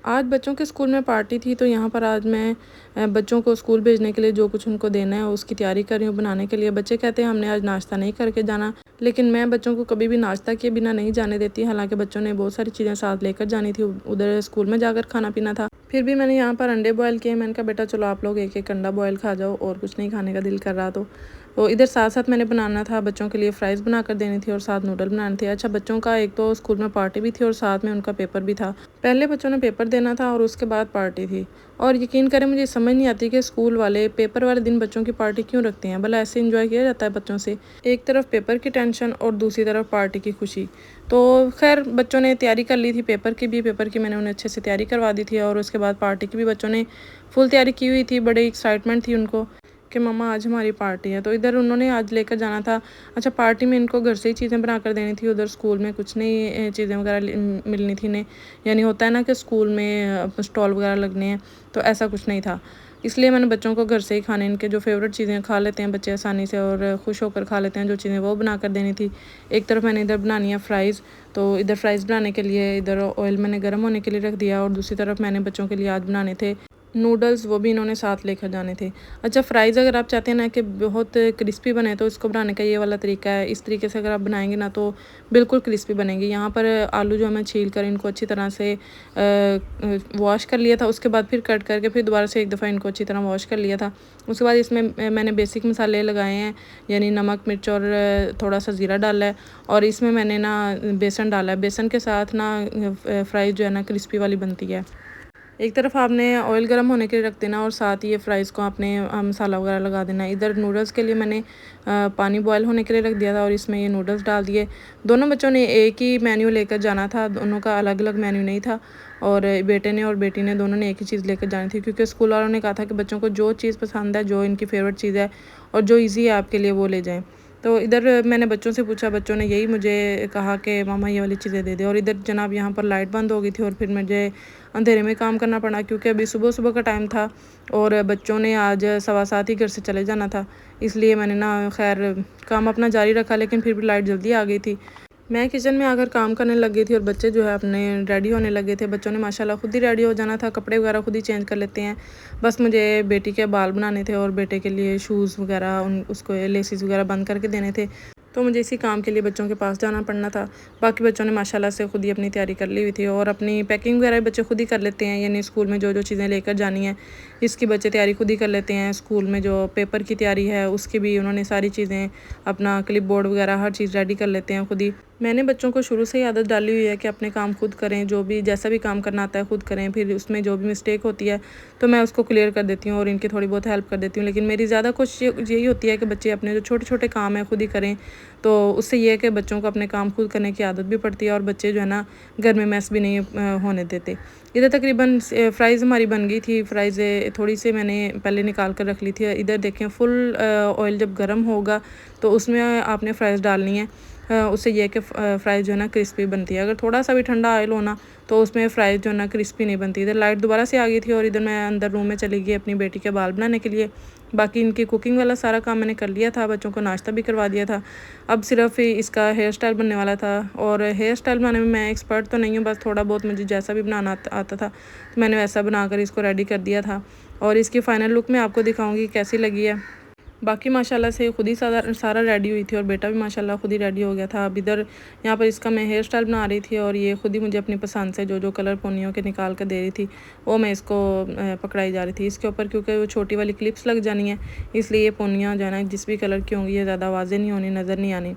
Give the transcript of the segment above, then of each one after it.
आज बच्चों के स्कूल में पार्टी थी, तो यहाँ पर आज मैं बच्चों को स्कूल भेजने के लिए जो कुछ उनको देना है उसकी तैयारी कर रही हूँ बनाने के लिए। बच्चे कहते हैं हमने आज नाश्ता नहीं करके जाना, लेकिन मैं बच्चों को कभी भी नाश्ता किए बिना नहीं जाने देती। हालांकि बच्चों ने बहुत सारी चीज़ें साथ लेकर जानी थी, उधर स्कूल में जाकर खाना पीना था। फिर भी मैंने यहाँ पर अंडे बॉयल किए। मैंने कहा बेटा चलो आप लोग एक एक अंडा बॉयल खा जाओ, और कुछ नहीं खाने का दिल कर रहा तो इधर साथ साथ मैंने बनाना था बच्चों के लिए फ़्राइज़ बना कर देनी थी और साथ नूडल बनाने थे। अच्छा, बच्चों का एक तो स्कूल में पार्टी भी थी और साथ में उनका पेपर भी था। पहले बच्चों ने पेपर देना था और उसके बाद पार्टी थी। और यकीन करें मुझे समझ नहीं आती कि स्कूल वाले पेपर वाले दिन बच्चों की पार्टी क्यों रखते हैं। भला ऐसे इंजॉय किया जाता है बच्चों से? एक तरफ पेपर की टेंशन और दूसरी तरफ पार्टी की खुशी। तो खैर बच्चों ने तैयारी कर ली थी पेपर की भी। पेपर की मैंने उन्हें अच्छे से तैयारी करवा दी थी, और उसके बाद पार्टी की भी बच्चों ने फुल तैयारी की हुई थी। बड़े एक्साइटमेंट थी उनको कि मम्मा आज हमारी पार्टी है। तो इधर उन्होंने आज लेकर जाना था। अच्छा, पार्टी में इनको घर से ही चीज़ें बना कर देनी थी, उधर स्कूल में कुछ नहीं चीज़ें वगैरह मिलनी थी इन्हें। यानी होता है ना कि स्कूल में स्टॉल वगैरह लगने हैं, तो ऐसा कुछ नहीं था। इसलिए मैंने बच्चों को घर से ही खाने, इनके जो फेवरेट चीज़ें खा लेते हैं बच्चे आसानी से और खुश होकर खा लेते हैं जो चीज़ें, वो बना कर देनी थी। एक तरफ मैंने इधर बनानी है फ़्राइज़, तो इधर फ़्राइज़ बनाने के लिए इधर ऑयल मैंने गर्म होने के लिए रख दिया, और दूसरी तरफ मैंने बच्चों के लिए आज बनाने थे नूडल्स, वो भी इन्होंने साथ लेकर जाने थे। अच्छा, फ़्राइज़ अगर आप चाहते हैं ना कि बहुत क्रिस्पी बने, तो इसको बनाने का ये वाला तरीका है। इस तरीके से अगर आप बनाएंगे ना तो बिल्कुल क्रिस्पी बनेंगे। यहाँ पर आलू जो है मैं छील कर इनको अच्छी तरह से वॉश कर लिया था। उसके बाद फिर कट करके फिर दोबारा से एक दफ़ा इनको अच्छी तरह वॉश कर लिया था। उसके बाद इसमें मैंने बेसिक मसाले लगाए हैं, यानी नमक, मिर्च और थोड़ा सा ज़ीरा डाला है, और इसमें मैंने ना बेसन डाला है। बेसन के साथ ना फ़्राइज़ जो है ना क्रिस्पी वाली बनती है। एक तरफ आपने ऑयल गर्म होने के लिए रख देना और साथ ही ये फ़्राइज़ को आपने मसाला वगैरह लगा देना। इधर नूडल्स के लिए मैंने पानी बॉयल होने के लिए रख दिया था, और इसमें ये नूडल्स डाल दिए। दोनों बच्चों ने एक ही मेन्यू लेकर जाना था, दोनों का अलग अलग मेन्यू नहीं था। और बेटे ने और बेटी ने दोनों ने एक ही चीज़ लेकर जानी थी, क्योंकि स्कूल वालों ने कहा था कि बच्चों को जो चीज़ पसंद है, जो इनकी फ़ेवरेट चीज़ है और जो ईज़ी है आपके लिए, वो ले जाएँ। तो इधर मैंने बच्चों से पूछा, बच्चों ने यही मुझे कहा कि मामा ये वाली चीज़ें दे दे। और इधर जनाब यहाँ पर लाइट बंद हो गई थी, और फिर मुझे अंधेरे में काम करना पड़ा, क्योंकि अभी सुबह सुबह का टाइम था और बच्चों ने आज 7:15 ही घर से चले जाना था। इसलिए मैंने ना खैर काम अपना जारी रखा, लेकिन फिर भी लाइट जल्दी आ गई थी। मैं किचन में आकर काम करने लग गई थी, और बच्चे जो है अपने रेडी होने लगे थे। बच्चों ने माशाल्लाह खुद ही रेडी हो जाना था, कपड़े वगैरह खुद ही चेंज कर लेते हैं। बस मुझे बेटी के बाल बनाने थे और बेटे के लिए शूज़ वगैरह उसको लेसिस वगैरह बंद करके देने थे। तो मुझे इसी काम के लिए बच्चों के पास जाना पड़ना था। बाकी बच्चों ने माशाल्लाह से खुद ही अपनी तैयारी कर ली हुई थी, और अपनी पैकिंग वगैरह बच्चे खुद ही कर लेते हैं। यानी स्कूल में जो जो चीज़ें लेकर जानी है, इसकी बच्चे तैयारी खुद ही कर लेते हैं। स्कूल में जो पेपर की तैयारी है उसकी भी उन्होंने सारी चीज़ें, अपना क्लिप बोर्ड वगैरह हर चीज़ रेडी कर लेते हैं खुद ही। मैंने बच्चों को शुरू से ही आदत डाली हुई है कि अपने काम खुद करें, जो भी जैसा भी काम करना आता है खुद करें। फिर उसमें जो भी मिस्टेक होती है तो मैं उसको क्लियर कर देती हूँ और इनकी थोड़ी बहुत हेल्प कर देती हूँ। लेकिन मेरी ज़्यादा कोशिश यही होती है कि बच्चे अपने जो छोटे छोटे काम हैं खुद ही करें। तो उससे ये है कि बच्चों को अपने काम खुद करने की आदत भी पड़ती है, और बच्चे जो है ना घर में मैस भी नहीं होने देते। इधर तकरीबन फ़्राइज़ हमारी बन गई थी। फ़्राइज़ थोड़ी सी मैंने पहले निकाल कर रख ली थी। इधर देखें, फुल ऑयल जब गर्म होगा तो उसमें आपने फ़्राइज़ डालनी है। उससे ये है कि फ़्राइज़ जो है ना क्रिस्पी बनती है। अगर थोड़ा सा भी ठंडा ऑयल हो ना तो उसमें फ़्राइज़ जो है ना क्रिस्पी नहीं बनती। इधर लाइट दोबारा से आ गई थी, और इधर मैं अंदर रूम में चली गई अपनी बेटी के बाल बनाने के लिए। बाकी इनकी कुकिंग वाला सारा काम मैंने कर लिया था, बच्चों को नाश्ता भी करवा दिया था। अब सिर्फ इसका हेयर स्टाइल बनने वाला था, और हेयर स्टाइल बनाने में मैं एक्सपर्ट तो नहीं हूँ, बस थोड़ा बहुत मुझे जैसा भी बनाना आता था तो मैंने वैसा बनाकर इसको रेडी कर दिया था। और इसकी फ़ाइनल लुक मैं आपको दिखाऊँगी कैसी लगी है। बाकी माशाल्लाह से खुद ही सारा रेडी हुई थी, और बेटा भी माशाल्लाह खुद ही रेडी हो गया था। अब इधर यहाँ पर इसका मैं हेयर स्टाइल बना रही थी, और ये खुद ही मुझे अपनी पसंद से जो जो कलर पोनियों के निकाल कर दे रही थी, वो मैं इसको पकड़ाई जा रही थी इसके ऊपर, क्योंकि वो छोटी वाली क्लिप्स लग जानी है। इसलिए ये पोनियाँ जो है ना जिस भी कलर की होंगी ये ज़्यादा आवाज़ें नहीं होनी, नज़र नहीं आनी।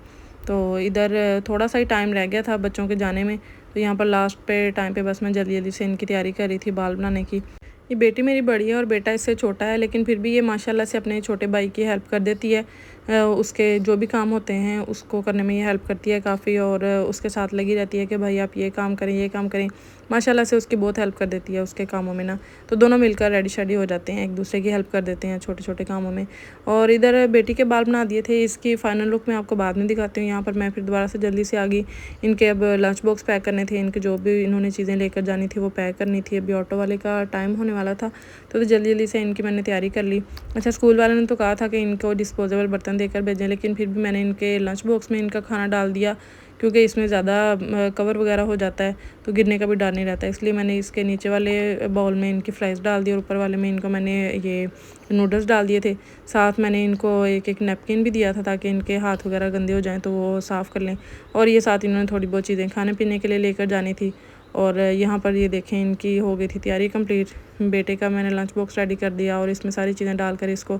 तो इधर थोड़ा सा ही टाइम रह गया था बच्चों के जाने में, तो यहाँ पर लास्ट पे टाइम पे बस मैं जल्दी जल्दी से इनकी तैयारी कर रही थी बाल बनाने की। ये बेटी मेरी बड़ी है और बेटा इससे छोटा है, लेकिन फिर भी ये माशाल्लाह से अपने छोटे भाई की हेल्प कर देती है। उसके जो भी काम होते हैं उसको करने में ये हेल्प करती है काफ़ी, और उसके साथ लगी रहती है कि भाई आप ये काम करें, ये काम करें। माशाल्लाह से उसकी बहुत हेल्प कर देती है उसके कामों में ना। तो दोनों मिलकर रेडी शेडी हो जाते हैं, एक दूसरे की हेल्प कर देते हैं छोटे छोटे कामों में। और इधर बेटी के बाल बना दिए थे, इसकी फ़ाइनल लुक मैं आपको बाद में दिखाती हूँ। यहाँ पर मैं फिर दोबारा से जल्दी से आ गई। इनके अब लंच बॉक्स पैक करने थे, इनके जो भी इन्होंने चीज़ें लेकर जानी थी वो पैक करनी थी। अभी ऑटो वाले का टाइम होने वाला था, तो जल्दी जल्दी से इनकी मैंने तैयारी कर ली। अच्छा, स्कूल वालों ने तो कहा था कि इनको डिस्पोजेबल बर्तन देकर भेजें, लेकिन फिर भी मैंने इनके लंच बॉक्स में इनका खाना डाल दिया, क्योंकि इसमें ज़्यादा कवर वगैरह हो जाता है तो गिरने का भी डर नहीं रहता। इसलिए मैंने इसके नीचे वाले बाउल में इनकी फ्राइज़ डाल दी और ऊपर वाले में इनको मैंने ये नूडल्स डाल दिए थे। साथ मैंने इनको एक नैपकिन भी दिया था ताकि इनके हाथ वगैरह गंदे हो जाएँ तो वो साफ़ कर लें। और ये साथ इन्होंने थोड़ी बहुत चीज़ें खाने पीने के लिए लेकर जानी थी। और यहाँ पर ये देखें इनकी हो गई थी तैयारी कंप्लीट। बेटे का मैंने लंच बॉक्स रेडी कर दिया और इसमें सारी चीज़ें डालकर इसको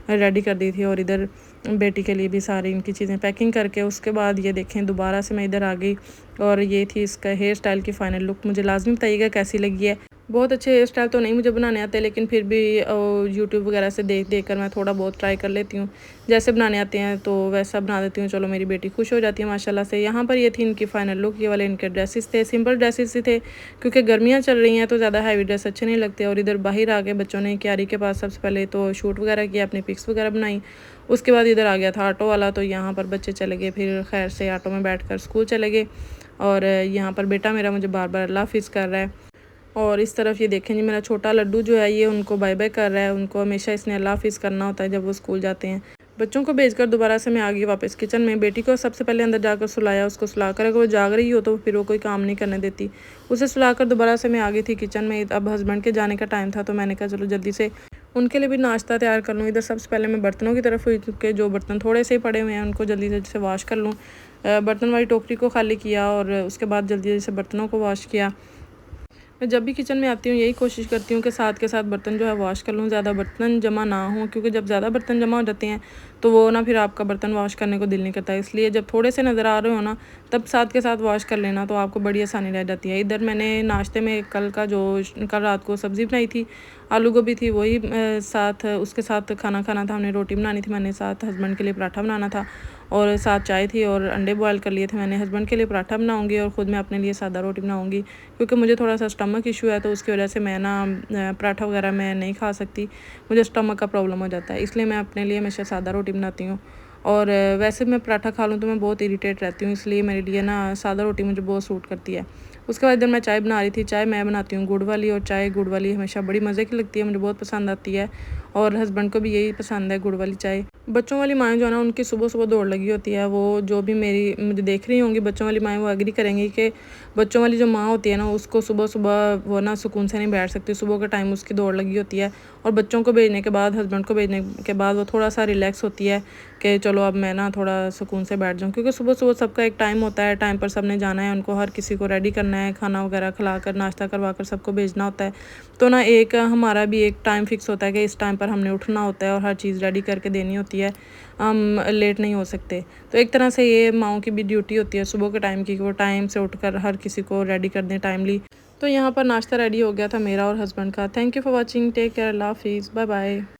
रेडी कर दी थी। और इधर बेटी के लिए भी सारी इनकी चीज़ें पैकिंग करके उसके बाद ये देखें दोबारा से मैं इधर आ गई। और ये थी इसका हेयर स्टाइल की फ़ाइनल लुक। मुझे लाजमी बताइएगा कैसी लगी है। बहुत अच्छे हेयर स्टाइल तो नहीं मुझे बनाने आते, लेकिन फिर भी यूट्यूब वगैरह से देख कर मैं थोड़ा बहुत ट्राई कर लेती हूँ। जैसे बनाने आते हैं तो वैसा बना देती हूँ। चलो मेरी बेटी खुश हो जाती है माशाल्लाह से। यहाँ पर ये थी इनकी फ़ाइनल लुक। ये वाले इनके ड्रेसेस थे, सिंपल ड्रेसेस ही थे क्योंकि गर्मियाँ चल रही हैं तो ज़्यादा हैवी ड्रेस अच्छे नहीं लगते। और इधर बाहर आ गए बच्चों ने क्यारी के पास सबसे पहले तो शूट वगैरह किया, अपनी पिक्स वगैरह बनाई। उसके बाद इधर आ गया था ऑटो वाला, तो यहाँ पर बच्चे चले गए फिर खैर से ऑटो में बैठ कर स्कूल चले गए। और यहाँ पर बेटा मेरा मुझे बार बार अल्लाह हाफिज़ कर रहा है। और इस तरफ ये देखें जी मेरा छोटा लड्डू जो है ये उनको बाय बाय कर रहा है। उनको हमेशा इसने अल्लाह हाफिज़ करना होता है जब वो स्कूल जाते हैं। बच्चों को भेजकर दोबारा से मैं आ गई वापस किचन में। बेटी को सबसे पहले अंदर जाकर सुलाया, उसको सुलाकर अगर वो जाग रही हो तो फिर वो कोई काम नहीं करने देती। उसे सुलाकर दोबारा से मैं आ गई थी किचन में। अब हस्बैंड के जाने का टाइम था तो मैंने कहा चलो जल्दी से उनके लिए भी नाश्ता तैयार कर लूँ। इधर सबसे पहले मैं बर्तनों की तरफ हुई क्योंकि जो बर्तन थोड़े से ही पड़े हुए हैं उनको जल्दी से वॉश कर लूँ। बर्तन वाली टोकरी को खाली किया और उसके बाद जल्दी जल्दी से बर्तनों को वॉश किया। मैं जब भी किचन में आती हूँ यही कोशिश करती हूँ कि साथ के साथ बर्तन जो है वॉश कर लूँ, ज़्यादा बर्तन जमा ना हो, क्योंकि जब ज़्यादा बर्तन जमा हो जाते हैं तो वो ना फिर आपका बर्तन वॉश करने को दिल नहीं करता। इसलिए जब थोड़े से नज़र आ रहे हो ना तब साथ के साथ वॉश कर लेना तो आपको बड़ी आसानी रह जाती है। इधर मैंने नाश्ते में कल रात को सब्ज़ी बनाई थी, आलू गोभी थी, वही साथ उसके साथ खाना खाना था। हमने रोटी बनानी थी, मैंने साथ हस्बैंड के लिए पराठा बनाना था और साथ चाय थी और अंडे बॉयल कर लिए थे मैंने। हस्बैंड के लिए पराठा बनाऊंगी और ख़ुद मैं अपने लिए सादा रोटी बनाऊंगी क्योंकि मुझे थोड़ा सा स्टमक इशू है तो उसकी वजह से मैं ना पराठा वगैरह मैं नहीं खा सकती, मुझे स्टमक का प्रॉब्लम हो जाता है। इसलिए मैं अपने लिए हमेशा सादा रोटी बनाती हूँ। और वैसे मैं पराठा खा लूँ तो मैं बहुत इरिटेट रहती हूँ, इसलिए मेरे लिए ना सादा रोटी मुझे बहुत सूट करती है। उसके बाद इधर मैं चाय बना रही थी। चाय मैं बनाती हूँ गुड़ वाली, और चाय गुड़ वाली हमेशा बड़ी मज़े की लगती है, मुझे बहुत पसंद आती है और हस्बैंड को भी यही पसंद है गुड़ वाली चाय। बच्चों वाली माएँ जो है ना उनकी सुबह सुबह दौड़ लगी होती है। वो जो भी मुझे देख रही होंगी बच्चों वाली माएँ वो एग्री करेंगी कि बच्चों वाली जो माँ होती है ना उसको सुबह सुबह वो ना सुकून से नहीं बैठ सकती। सुबह का टाइम उसकी दौड़ लगी होती है और बच्चों को भेजने के बाद, हस्बैंड को भेजने के बाद वो थोड़ा सा रिलैक्स होती है कि चलो अब मैं ना थोड़ा सुकून से बैठ जाऊँ, क्योंकि सुबह सुबह सबका एक टाइम होता है, टाइम पर सबने जाना है, उनको हर किसी को रेडी करना है, खाना वगैरह खिलाकर नाश्ता करवा कर सबको भेजना होता है। तो ना एक हमारा भी एक टाइम फिक्स होता है कि इस टाइम पर हमने उठना होता है और हर चीज़ रेडी करके देनी होती है, हम लेट नहीं हो सकते। तो एक तरह से ये माँओं की भी ड्यूटी होती है सुबह के टाइम की, वो टाइम से उठकर हर किसी को रेडी कर दें टाइमली। तो यहाँ पर नाश्ता रेडी हो गया था मेरा और हस्बैंड का। Thank you for watching, take care, अल्लाह हाफिज़, बाय बाय।